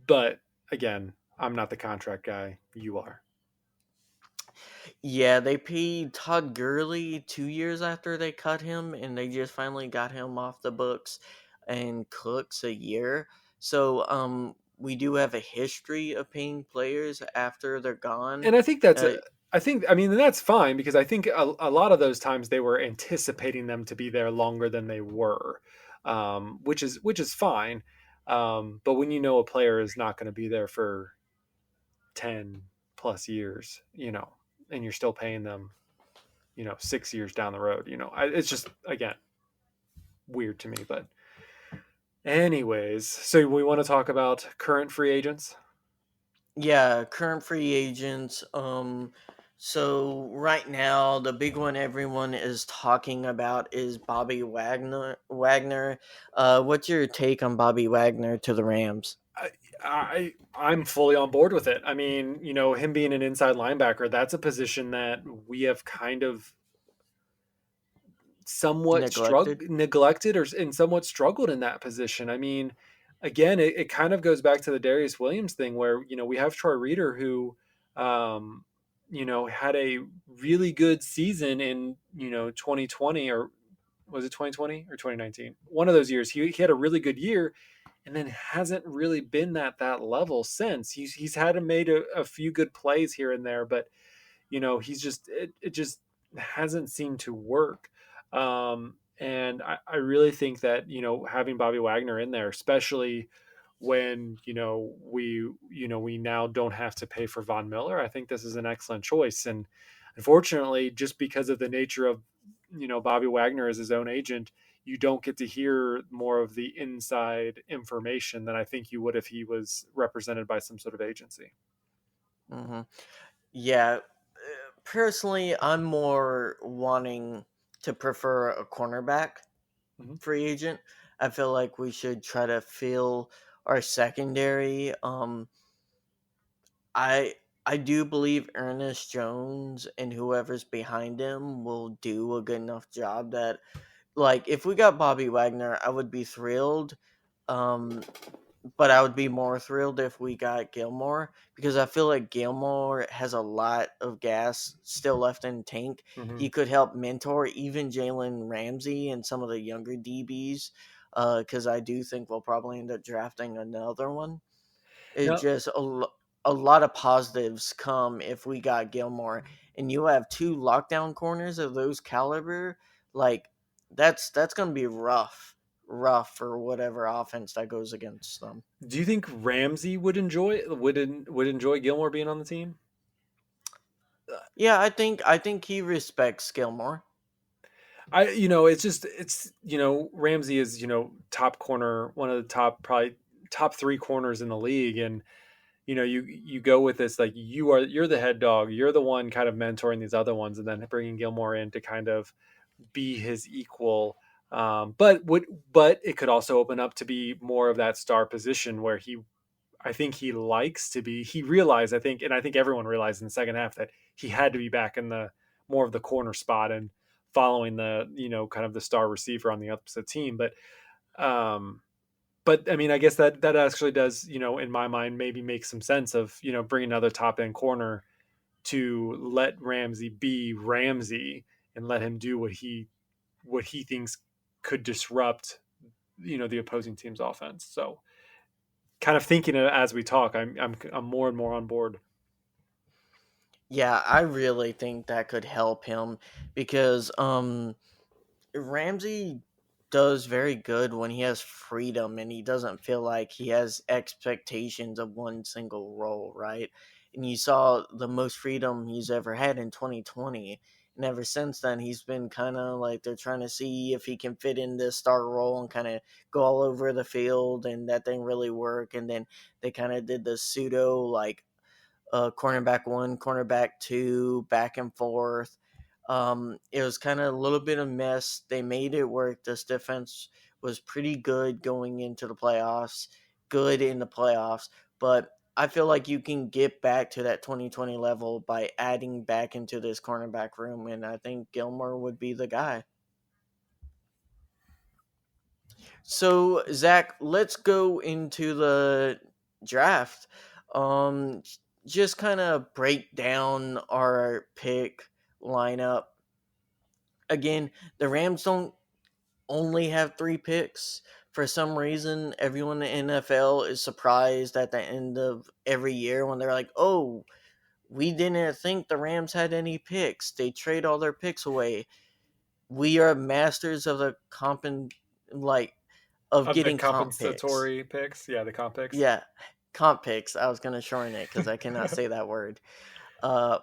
but again, I'm not the contract guy. You are. Yeah, they paid Todd Gurley 2 years after they cut him, and they just finally got him off the books, and Cooks a year. So we do have a history of paying players after they're gone. And I think that's Uh, I mean, that's fine, because I think a lot of those times they were anticipating them to be there longer than they were, which is fine. But when a player is not going to be there for 10 plus years, and you're still paying them, 6 years down the road, it's just, again, weird to me. But anyways, so we want to talk about current free agents. Yeah, current free agents. So right now, the big one everyone is talking about is Bobby Wagner. What's your take on Bobby Wagner to the Rams? I'm fully on board with it. I mean, him being an inside linebacker, that's a position that we have kind of somewhat Neglected. neglected, or and somewhat struggled in that position. I mean, again, it kind of goes back to the Darius Williams thing, where we have Troy Reader, who had a really good season in 2020, or was it 2020 or 2019, one of those years. He had a really good year, and then hasn't really been at that level since. He's had made a few good plays here and there, but he's just it just hasn't seemed to work. And I really think that having Bobby Wagner in there, especially when we now don't have to pay for Von Miller, I think this is an excellent choice. And unfortunately, just because of the nature of Bobby Wagner as his own agent, you don't get to hear more of the inside information than I think you would if he was represented by some sort of agency. Hmm. Yeah, personally, I'm more wanting to prefer a cornerback Mhm. free agent. I feel like we should try to fill our secondary. I I do believe Ernest Jones and whoever's behind him will do a good enough job that, like, if we got Bobby Wagner, I would be thrilled. Um, but I would be more thrilled if we got Gilmore, because I feel like Gilmore has a lot of gas still left in the tank. Mhm. He could help mentor even Jalen Ramsey and some of the younger DBs, because I do think we'll probably end up drafting another one. It Now, just a lot of positives come if we got Gilmore, and you have two lockdown corners of those caliber. Like that's gonna be rough for whatever offense that goes against them. do you think Ramsey would enjoy Gilmore being on the team? Yeah, I think he respects Gilmore. It's Ramsey is top corner, one of the top, probably top three corners in the league, and you go with this like you're the head dog, you're the one kind of mentoring these other ones, and then bringing Gilmore in to kind of be his equal. But it could also open up to be more of that star position where I think he likes to be. He realized, I think, and I think everyone realized in the second half that he had to be back in the more of the corner spot and following the kind of the star receiver on the opposite team. Um, but I mean, I guess that actually does in my mind maybe make some sense of bringing another top end corner to let Ramsey be Ramsey and let him do what he thinks could disrupt the opposing team's offense. So kind of thinking it as we talk, I'm more and more on board. Yeah, I really think that could help him because Ramsey does very good when he has freedom and he doesn't feel like he has expectations of one single role, right? And you saw the most freedom he's ever had in 2020. And ever since then, he's been kind of like they're trying to see if he can fit in this star role and kind of go all over the field, and that didn't really work. And then they kind of did the pseudo like cornerback one, cornerback two, back and forth. It was kind of a little bit of mess. They made it work. This defense was pretty good going into the playoffs, good in the playoffs, but I feel like you can get back to that 2020 level by adding back into this cornerback room, and I think Gilmore would be the guy. So, Zach, let's go into the draft. Um, just kind of break down our pick lineup. Again, the Rams don't only have three picks. For some reason, everyone in the NFL is surprised at the end of every year when they're like, oh, we didn't think the Rams had any picks. They trade all their picks away. We are masters of the like of Of the getting comp picks. compensatory picks, yeah, the comp picks. Yeah, comp picks. I was gonna shorten it because I cannot say that word. Uh,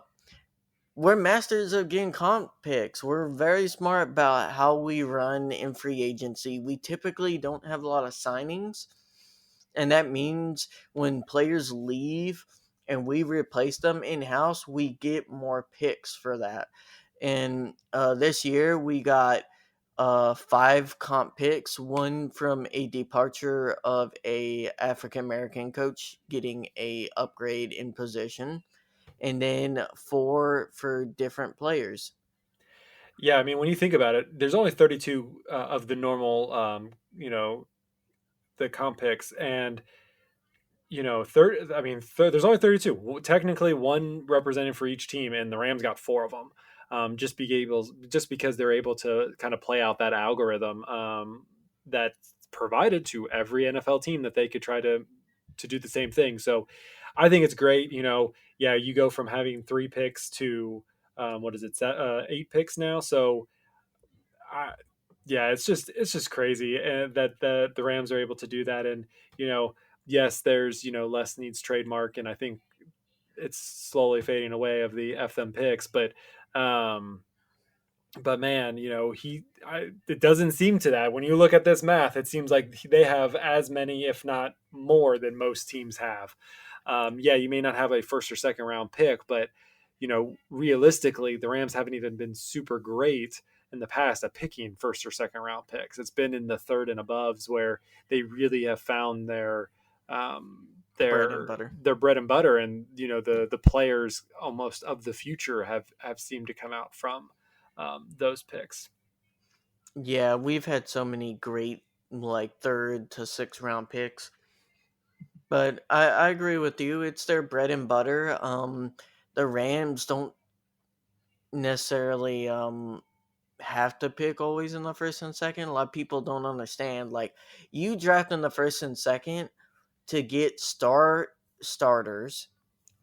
we're masters of getting comp picks. We're very smart about how we run in free agency. We typically don't have a lot of signings, and that means when players leave and we replace them in house, we get more picks for that. And this year we got five comp picks, one from a departure of a African American coach getting a upgrade in position, and then four for different players. Yeah, I mean, when you think about it, there's only 32 of the normal, the comp picks, and third. I mean, there's only 32. Technically, one representative for each team, and the Rams got four of them. Just because they're able to kind of play out that algorithm that's provided to every NFL team that they could try to do the same thing. So, I think it's great. Yeah, you go from having three picks to what is it, eight picks now. So I, yeah, it's just crazy that the Rams are able to do that. And yes, there's less needs trademark, and I think it's slowly fading away of the F them picks, um, but man, it doesn't seem to that. When you look at this math, it seems like they have as many, if not more, than most teams have. Yeah, you may not have a first or second round pick, but realistically, the Rams haven't even been super great in the past at picking first or second round picks. It's been in the third and aboves where they really have found um, Bread and butter. their bread and butter, and the players almost of the future have seemed to come out from those picks. Yeah, we've had so many great like third to sixth round picks. But I agree with you. It's their bread and butter. The Rams don't necessarily have to pick always in the first and second. A lot of people don't understand. Like you draft in the first and second to get starters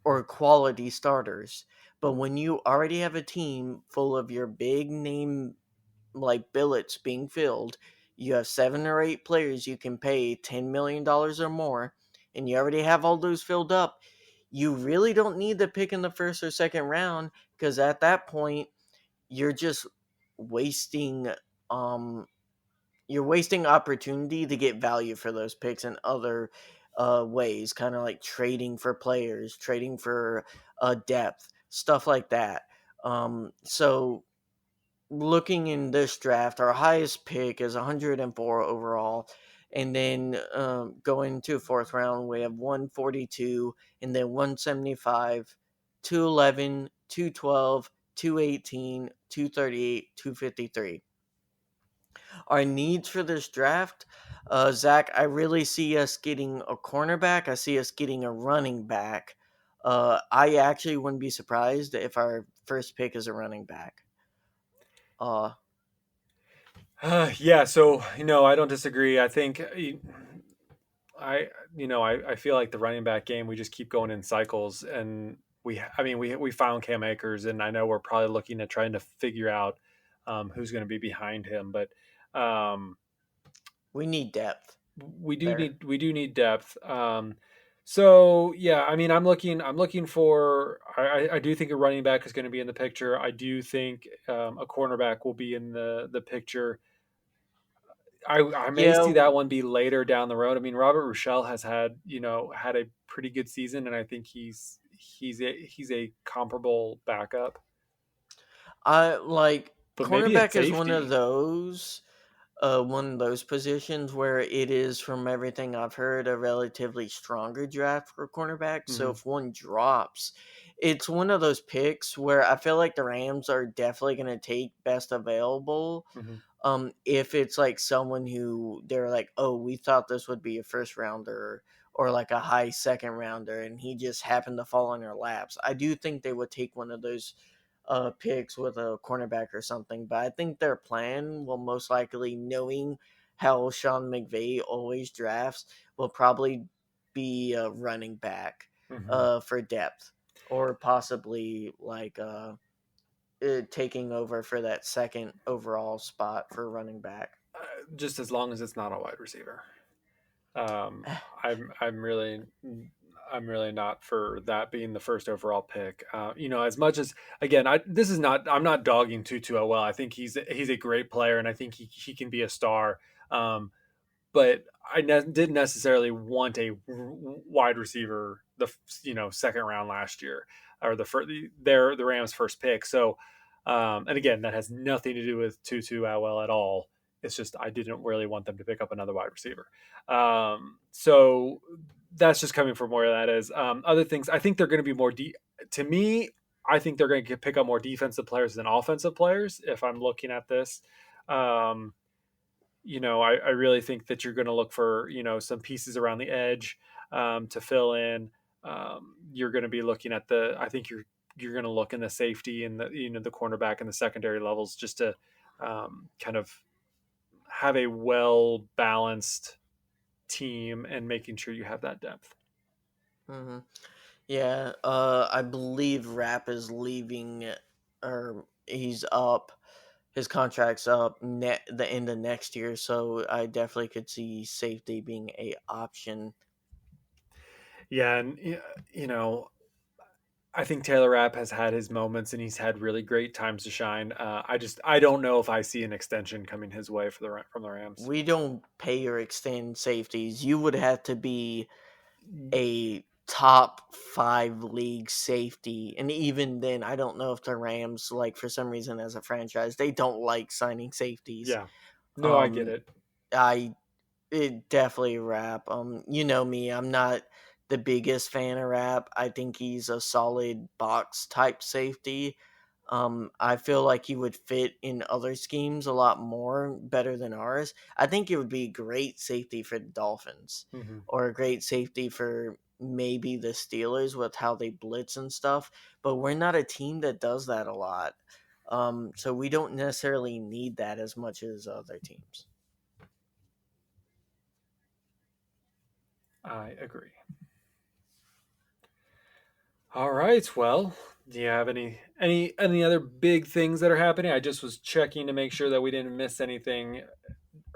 or quality starters. But when you already have a team full of your big name like billets being filled, you have 7 or 8 players you can pay $10 million or more, and you already have all those filled up. You really don't need to pick in the first or second round because at that point you're just wasting um you're wasting opportunity to get value for those picks in other ways, kind of like trading for players, trading for depth, stuff like that. So looking in this draft, our highest pick is 104 overall. And then going to fourth round, we have 142, and then 175, 211, 212, 218, 238, 253. Our needs for this draft, Zach, I really see us getting a cornerback. I see us getting a running back. I actually wouldn't be surprised if our first pick is a running back. Uh, Yeah, so I don't disagree. I think I I feel like the running back game, we just keep going in cycles, and we found Cam Akers, and I know we're probably looking at trying to figure out who's going to be behind him, but um, we need depth we do there. need depth. So yeah, I'm looking for. I do think a running back is going to be in the picture. I do think a cornerback will be in the picture. I may Yeah, see that one be later down the road. I mean, Robert Rochelle has had a pretty good season, and I think he's a comparable backup. I like But maybe at cornerback is one of safety. those positions where it is, from everything I've heard, a relatively stronger draft for cornerback. So Hmm. if one drops, it's one of those picks where I feel like the Rams are definitely going to take best available. Hmm. If it's like someone who they're like, oh, we thought this would be a first rounder or like a high second rounder, and he just happened to fall on their laps, I do think they would take one of those picks with a cornerback or something. But I think their plan will most likely, knowing how Sean McVay always drafts, will probably be a running back Hmm. for depth, or possibly like taking over for that second overall spot for running back. Just as long as it's not a wide receiver. Um, I'm I'm really I'm really not for that being the first overall pick. As much as, again, I'm not dogging Tutu well. I think he's a great player, and I think he can be a star. Um, but didn't necessarily want a wide receiver second round last year, or the Rams' first pick. So, and again, that has nothing to do with Tutu Atwell at all. It's just I didn't really want them to pick up another wide receiver. So that's just coming from where that is. Other things, I think they're going to be to me. I think they're going to pick up more defensive players than offensive players. If I'm looking at this, um, I really think that you're going to look for, some pieces around the edge to fill in. You're going to be looking at I think you're going to look in the safety and the cornerback and the secondary levels, just to kind of have a well balanced team and making sure you have that depth. Hmm. Yeah, I believe Rap is leaving, or he's up. His contract's up the end of next year, so I definitely could see safety being a option. Yeah, and you know, I think Taylor Rapp has had his moments, and he's had really great times to shine. I don't know if I see an extension coming his way from the Rams. We don't pay or extend safeties. You would have to be a top 5 league safety, and even then, I don't know if the Rams, like, for some reason, as a franchise, they don't like signing safeties. Yeah, no, I get Um, it. I It definitely Rap. You know me, I'm not the biggest fan of Rap. I think he's a solid box type safety. I feel like he would fit in other schemes a lot more better than ours. I think it would be great safety for the Dolphins, Hmm. or a great safety for maybe the Steelers with how they blitz and stuff. But we're not a team that does that a lot. So we don't necessarily need that as much as other teams. I agree. All right. Well, do you have any other big things that are happening? I just was checking to make sure that we didn't miss anything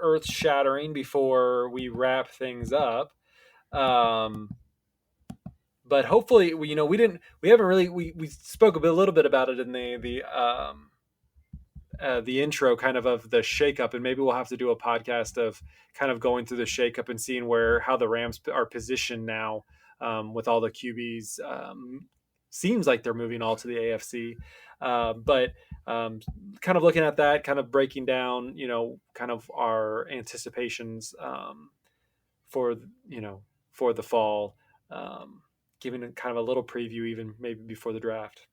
earth shattering before we wrap things up. Um, but hopefully, we haven't really we spoke a little bit about it in the the intro kind of the shakeup, and maybe we'll have to do a podcast of kind of going through the shakeup and seeing how the Rams are positioned now with all the QBs. Seems like they're moving all to the AFC, but kind of looking at that, kind of breaking down, kind of our anticipations for for the fall, giving it kind of a little preview, even maybe before the draft.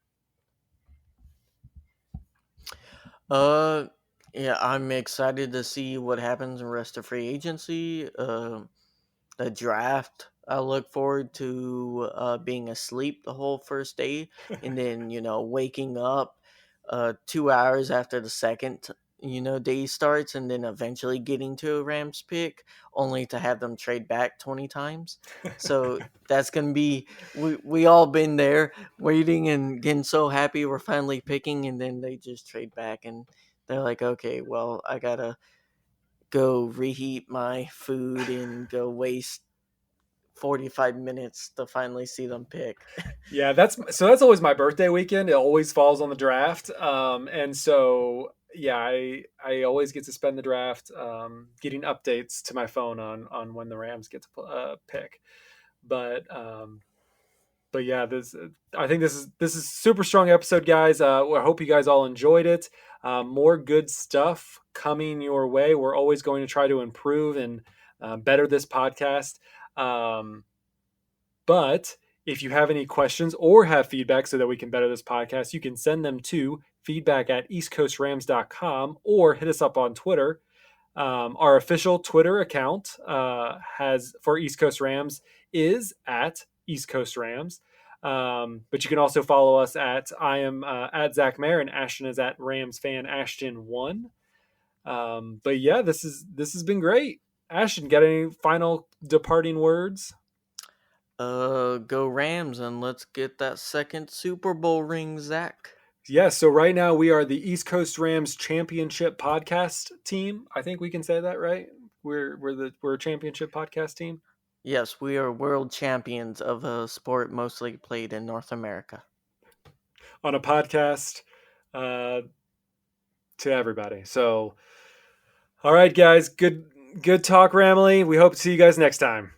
Yeah, I'm excited to see what happens in rest of free agency. The draft, I look forward to being asleep the whole first day, and then waking up 2 hours after the second day starts, and then eventually getting to a Rams pick, only to have them trade back 20 times. So that's gonna be we all been there, waiting and getting so happy we're finally picking, and then they just trade back, and they're like, okay, well, I gotta go reheat my food and go waste 45 minutes to finally see them pick. Yeah, that's always my birthday weekend. It always falls on the draft, and so yeah, I always get to spend the draft getting updates to my phone on when the Rams get to pick. But yeah, I think this is super strong episode, guys. I hope you guys all enjoyed it. More good stuff coming your way. We're always going to try to improve and better this podcast. But if you have any questions or have feedback so that we can better this podcast, you can send them to feedback@eastcoastrams.com or hit us up on Twitter. Our official Twitter account has for East Coast Rams is at East Coast Rams. But you can also follow us I am at Zac Mayer, and Ashton is at Rams fan Ashton1. But yeah, this has been great. Ashton, got any final departing words? Go Rams, and let's get that second Super Bowl ring, Zach. Yeah, so right now we are the East Coast Rams Championship Podcast Team. I think we can say that, right? We're a championship podcast team. Yes, we are world champions of a sport mostly played in North America. On a podcast to everybody. So, all right, guys, good talk, Ramley. We hope to see you guys next time.